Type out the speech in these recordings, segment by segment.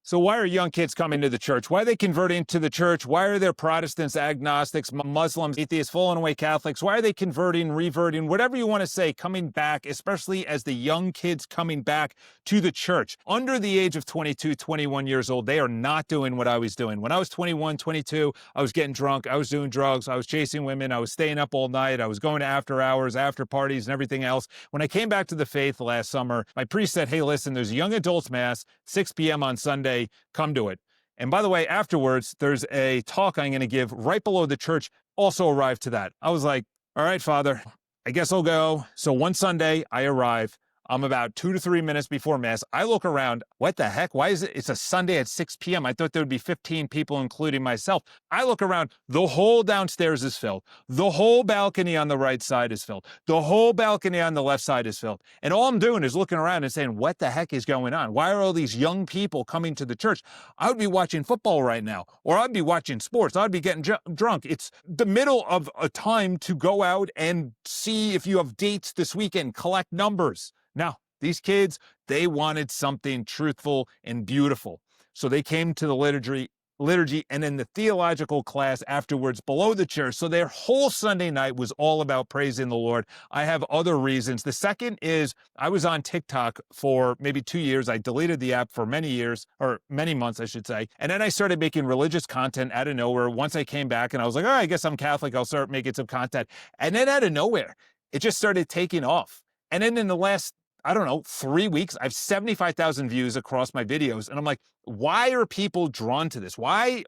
So why are young kids coming to the church? Why are they converting to the church? Why are there Protestants, agnostics, Muslims, atheists, fallen away Catholics? Why are they converting, reverting, whatever you want to say, coming back, especially as the young kids coming back to the church? Under the age of 22, 21 years old, they are not doing what I was doing. When I was 21, 22, I was getting drunk, I was doing drugs, I was chasing women, I was staying up all night, I was going to after hours, after parties, and everything else. When I came back to the faith last summer, my priest said, hey, listen, there's a young adults mass, 6 p.m. on Sunday. Come to it. And by the way, afterwards, there's a talk I'm going to give right below the church. Also arrived to that. I was like, all right, Father, I guess I'll go. So one Sunday, I arrive. I'm about 2 to 3 minutes before Mass. I look around. What the heck? Why is it? It's a Sunday at 6 p.m. I thought there would be 15 people, including myself. I look around. The whole downstairs is filled. The whole balcony on the right side is filled. The whole balcony on the left side is filled. And all I'm doing is looking around and saying, what the heck is going on? Why are all these young people coming to the church? I would be watching football right now, or I'd be watching sports. I'd be getting drunk. It's the middle of a time to go out and see if you have dates this weekend, collect numbers. Now, these kids, they wanted something truthful and beautiful. So they came to the liturgy and then the theological class afterwards below the church. So their whole Sunday night was all about praising the Lord. I have other reasons. The second is I was on TikTok for maybe 2 years. I deleted the app for many years, or many months, I should say. And then I started making religious content out of nowhere. Once I came back and I was like, oh, I guess I'm Catholic. I'll start making some content. And then out of nowhere, it just started taking off. And then in the last, I don't know, 3 weeks, I have 75,000 views across my videos. And I'm like, why are people drawn to this? Why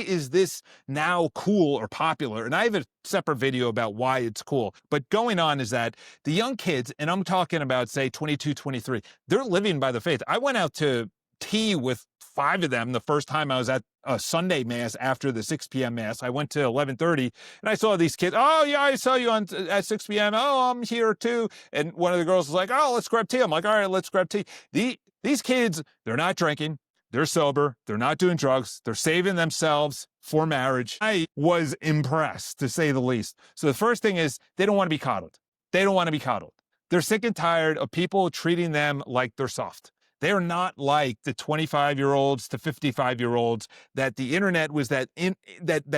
is this now cool or popular? And I have a separate video about why it's cool. But going on is that the young kids, and I'm talking about, say, 22, 23, they're living by the faith. I went out to tea with 5 of them the first time I was at a Sunday Mass after the 6 p.m. Mass. I went to 11:30 and I saw these kids. Oh, yeah, I saw you at 6 p.m. Oh, I'm here too. And one of the girls was like, oh, let's grab tea. I'm like, all right, let's grab tea. These kids, they're not drinking. They're sober. They're not doing drugs. They're saving themselves for marriage. I was impressed, to say the least. So the first thing is they don't want to be coddled. They don't want to be coddled. They're sick and tired of people treating them like they're soft. They're not like the 25-year-olds to 55-year-olds that the internet was that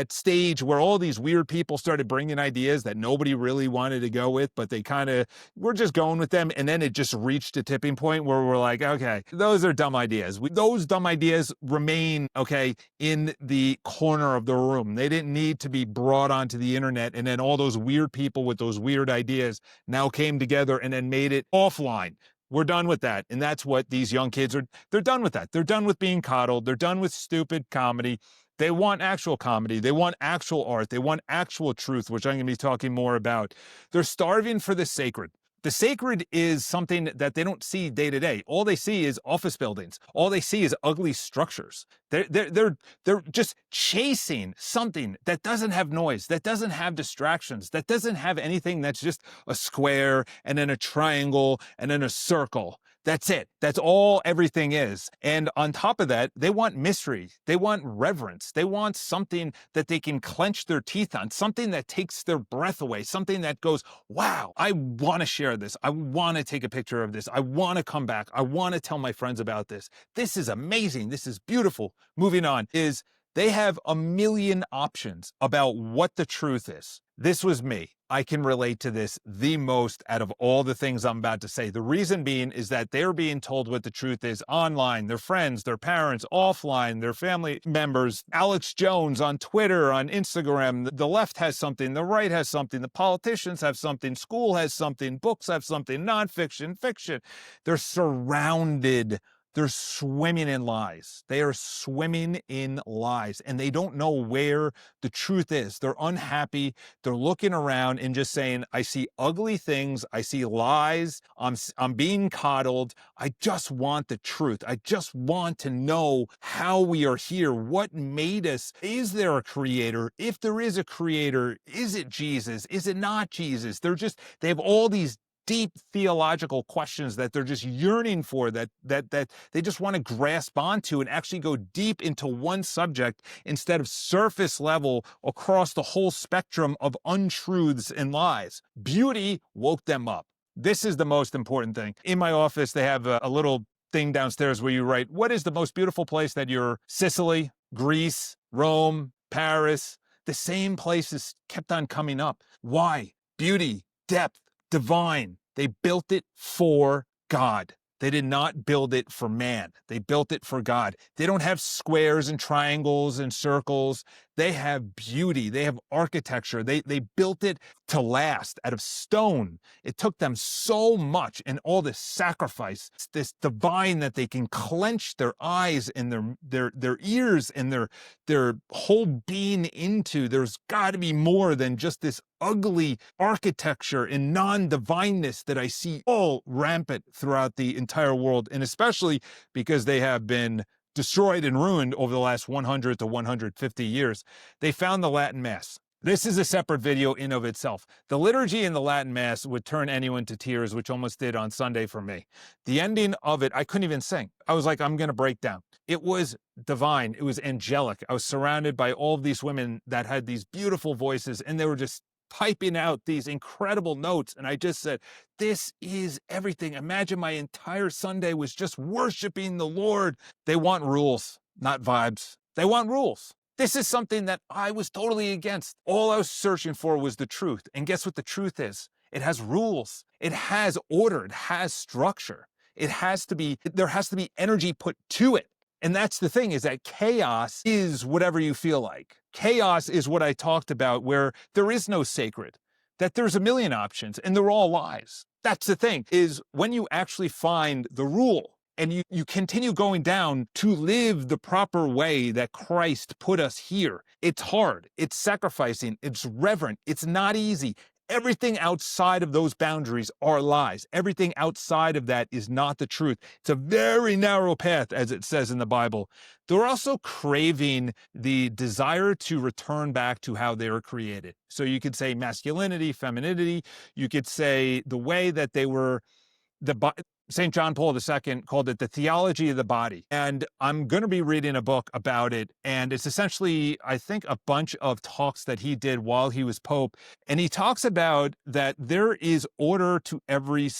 stage where all these weird people started bringing ideas that nobody really wanted to go with, but they kind of were just going with them. And then it just reached a tipping point where we're like, okay, those are dumb ideas. Those dumb ideas remain, okay, in the corner of the room. They didn't need to be brought onto the internet. And then all those weird people with those weird ideas now came together and then made it offline. We're done with that. And that's what these young kids are. They're done with that. They're done with being coddled. They're done with stupid comedy. They want actual comedy. They want actual art. They want actual truth, which I'm going to be talking more about. They're starving for the sacred. The sacred is something that they don't see day to day. All they see is office buildings. All they see is ugly structures. They're just chasing something that doesn't have noise, that doesn't have distractions, that doesn't have anything that's just a square and then a triangle and then a circle. That's it. That's all everything is. And on top of that, they want mystery. They want reverence. They want something that they can clench their teeth on, something that takes their breath away, something that goes, wow, I want to share this. I want to take a picture of this. I want to come back. I want to tell my friends about this. This is amazing. This is beautiful. Moving on is they have a million options about what the truth is. This was me. I can relate to this the most out of all the things I'm about to say. The reason being is that they're being told what the truth is online, their friends, their parents, offline, their family members, Alex Jones on Twitter, on Instagram. The left has something, the right has something, the politicians have something, school has something, books have something, nonfiction, fiction. They're surrounded. They're swimming in lies. They are swimming in lies, and they don't know where the truth is. They're unhappy. They're looking around and just saying, I see ugly things. I see lies. I'm being coddled. I just want the truth. I just want to know how we are here. What made us? Is there a creator? If there is a creator, is it Jesus? Is it not Jesus? They have all these deep theological questions that they're just yearning for, that they just want to grasp onto and actually go deep into one subject instead of surface level across the whole spectrum of untruths and lies. Beauty woke them up. This is the most important thing. In my office, they have a little thing downstairs where you write, what is the most beautiful place that you're, Sicily, Greece, Rome, Paris, the same places kept on coming up. Why? Beauty, depth, divine. They built it for God. They did not build it for man. They built it for God. They don't have squares and triangles and circles. They have beauty. They have architecture. They built it to last out of stone. It took them so much and all this sacrifice, this divine that they can clench their eyes and their ears and their whole being into. There's got to be more than just this ugly architecture and non-divineness that I see all rampant throughout the entire world, and especially because they have been destroyed and ruined over the last 100 to 150 years. They found the Latin Mass. This is a separate video in of itself. The liturgy in the Latin Mass would turn anyone to tears, which almost did on Sunday for me. The ending of it, I couldn't even sing. I was like, I'm going to break down. It was divine. It was angelic. I was surrounded by all of these women that had these beautiful voices, and they were just piping out these incredible notes. And I just said, this is everything. Imagine my entire Sunday was just worshiping the Lord. They want rules, not vibes. They want rules. This is something that I was totally against. All I was searching for was the truth. And guess what the truth is? It has rules. It has order. It has structure. There has to be energy put to it. And that's the thing, is that chaos is whatever you feel like. Chaos is what I talked about, where there is no sacred, that there's a million options and they're all lies. That's the thing, is when you actually find the rule and you continue going down to live the proper way that Christ put us here. It's hard, it's sacrificing, it's reverent, it's not easy. Everything outside of those boundaries are lies. Everything outside of that is not the truth. It's a very narrow path, as it says in the Bible. They're also craving the desire to return back to how they were created. So you could say masculinity, femininity. You could say the way that they were, St. John Paul II called it the theology of the body. And I'm going to be reading a book about it. And it's essentially, I think, a bunch of talks that he did while he was Pope. And he talks about that there is order to every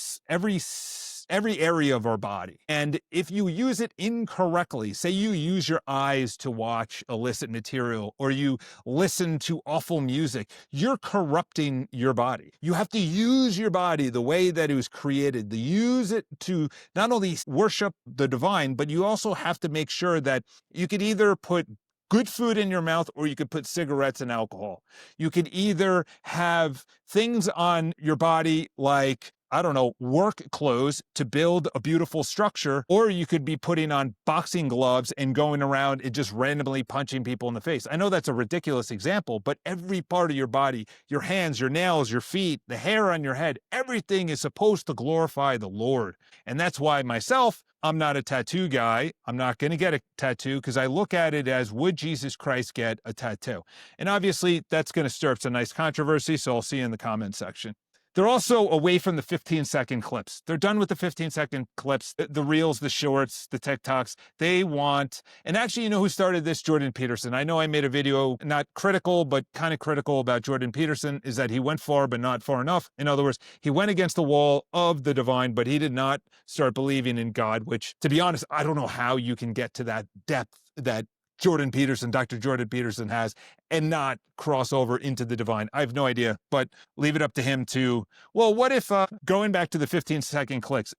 area of our body. And if you use it incorrectly, say you use your eyes to watch illicit material or you listen to awful music, you're corrupting your body. You have to use your body the way that it was created, to use it to not only worship the divine, but you also have to make sure that you could either put good food in your mouth or you could put cigarettes and alcohol. You could either have things on your body like, I don't know, work clothes to build a beautiful structure, or you could be putting on boxing gloves and going around and just randomly punching people in the face. I know that's a ridiculous example, but every part of your body, your hands, your nails, your feet, the hair on your head, everything is supposed to glorify the Lord. And that's why myself, I'm not a tattoo guy. I'm not going to get a tattoo because I look at it as, would Jesus Christ get a tattoo? And obviously that's going to stir up some nice controversy, so I'll see you in the comment section. They're also away from the 15-second clips. They're done with the 15-second clips, the reels, the shorts, the TikToks. They want, and actually, you know who started this? Jordan Peterson. I know I made a video, not critical, but kind of critical about Jordan Peterson, is that he went far, but not far enough. In other words, he went against the wall of the divine, but he did not start believing in God, which, to be honest, I don't know how you can get to that depth that Jordan Peterson, Dr. Jordan Peterson has, and not cross over into the divine. I have no idea, but leave it up to him to, well, what if, going back to the 15-second clips,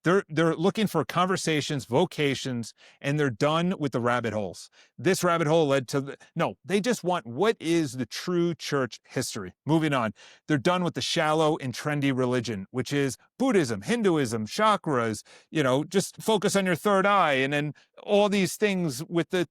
they're looking for conversations, vocations, and they're done with the rabbit holes. This rabbit hole led to no, they just want, what is the true church history? Moving on. They're done with the shallow and trendy religion, which is Buddhism, Hinduism, chakras, just focus on your third eye, and then all these things with the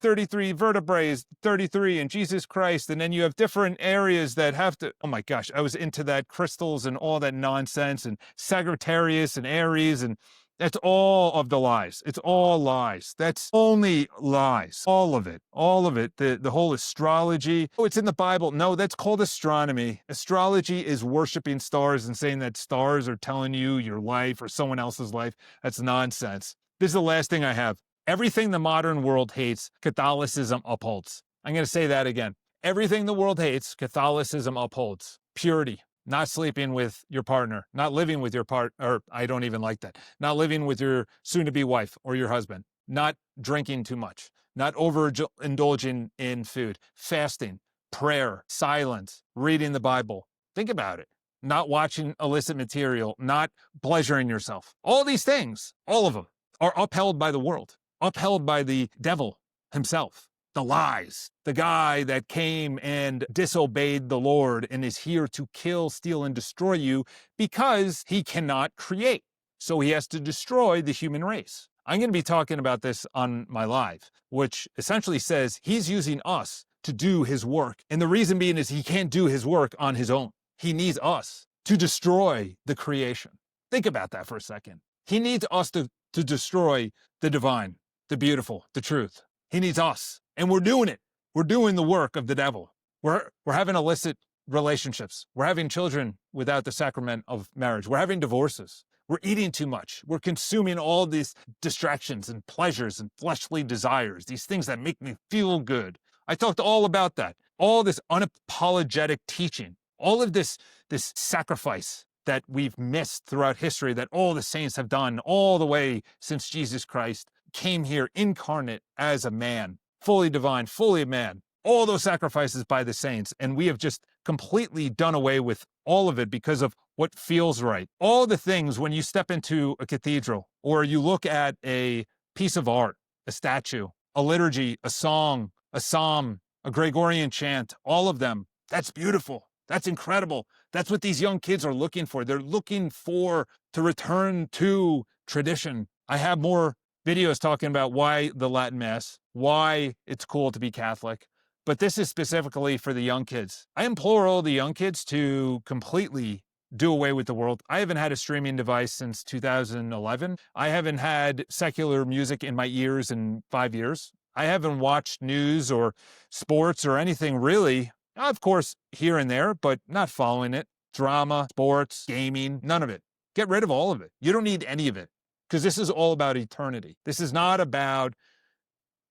33 vertebrae, 33 and Jesus Christ, and then you have different areas that have to, oh my gosh, I was into that, crystals and all that nonsense, and Sagittarius and Aries, and that's all of the lies. It's all lies. That's only lies. All of it. All of it. The whole astrology. Oh, it's in the Bible. No, that's called astronomy. Astrology is worshiping stars and saying that stars are telling you your life or someone else's life. That's nonsense. This is the last thing I have. Everything the modern world hates, Catholicism upholds. I'm going to say that again. Everything the world hates, Catholicism upholds. Purity, not sleeping with your partner, not living with your or I don't even like that, not living with your soon-to-be wife or your husband, not drinking too much, not overindulging in food, fasting, prayer, silence, reading the Bible. Think about it. Not watching illicit material, not pleasuring yourself. All these things, all of them, are upheld by the world, upheld by the devil himself. The lies, the guy that came and disobeyed the Lord and is here to kill, steal, and destroy you because he cannot create. So he has to destroy the human race. I'm going to be talking about this on my live, which essentially says he's using us to do his work. And the reason being is he can't do his work on his own. He needs us to destroy the creation. Think about that for a second. He needs us to destroy the divine, the beautiful, the truth. He needs us. And we're doing it. We're doing the work of the devil. We're having illicit relationships. We're having children without the sacrament of marriage. We're having divorces. We're eating too much. We're consuming all these distractions and pleasures and fleshly desires, these things that make me feel good. I talked all about that. All this unapologetic teaching, all of this sacrifice that we've missed throughout history that all the saints have done all the way since Jesus Christ came here incarnate as a man, fully divine, fully man, all those sacrifices by the saints. And we have just completely done away with all of it because of what feels right. All the things when you step into a cathedral or you look at a piece of art, a statue, a liturgy, a song, a psalm, a Gregorian chant, all of them, that's beautiful. That's incredible. That's what these young kids are looking for. They're looking for to return to tradition. I have more videos talking about why the Latin Mass, why it's cool to be Catholic, but this is specifically for the young kids. I implore all the young kids to completely do away with the world. I haven't had a streaming device since 2011. I haven't had secular music in my ears in 5 years. I haven't watched news or sports or anything really. Of course, here and there, but not following it. Drama, sports, gaming, none of it. Get rid of all of it. You don't need any of it. Because this is all about eternity. This is not about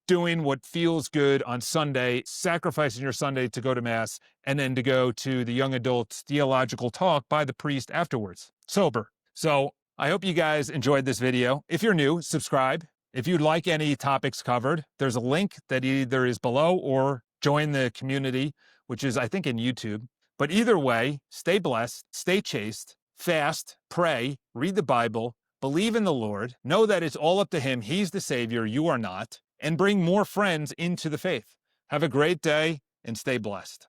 doing what feels good on Sunday, sacrificing your Sunday to go to Mass, and then to go to the young adults theological talk by the priest afterwards, sober. So I hope you guys enjoyed this video. If you're new, subscribe. If you'd like any topics covered, there's a link that either is below or join the community, which is, I think, in YouTube. But either way, stay blessed, stay chaste, fast, pray, read the Bible, believe in the Lord, know that it's all up to him. He's the Savior. You are not. And bring more friends into the faith. Have a great day and stay blessed.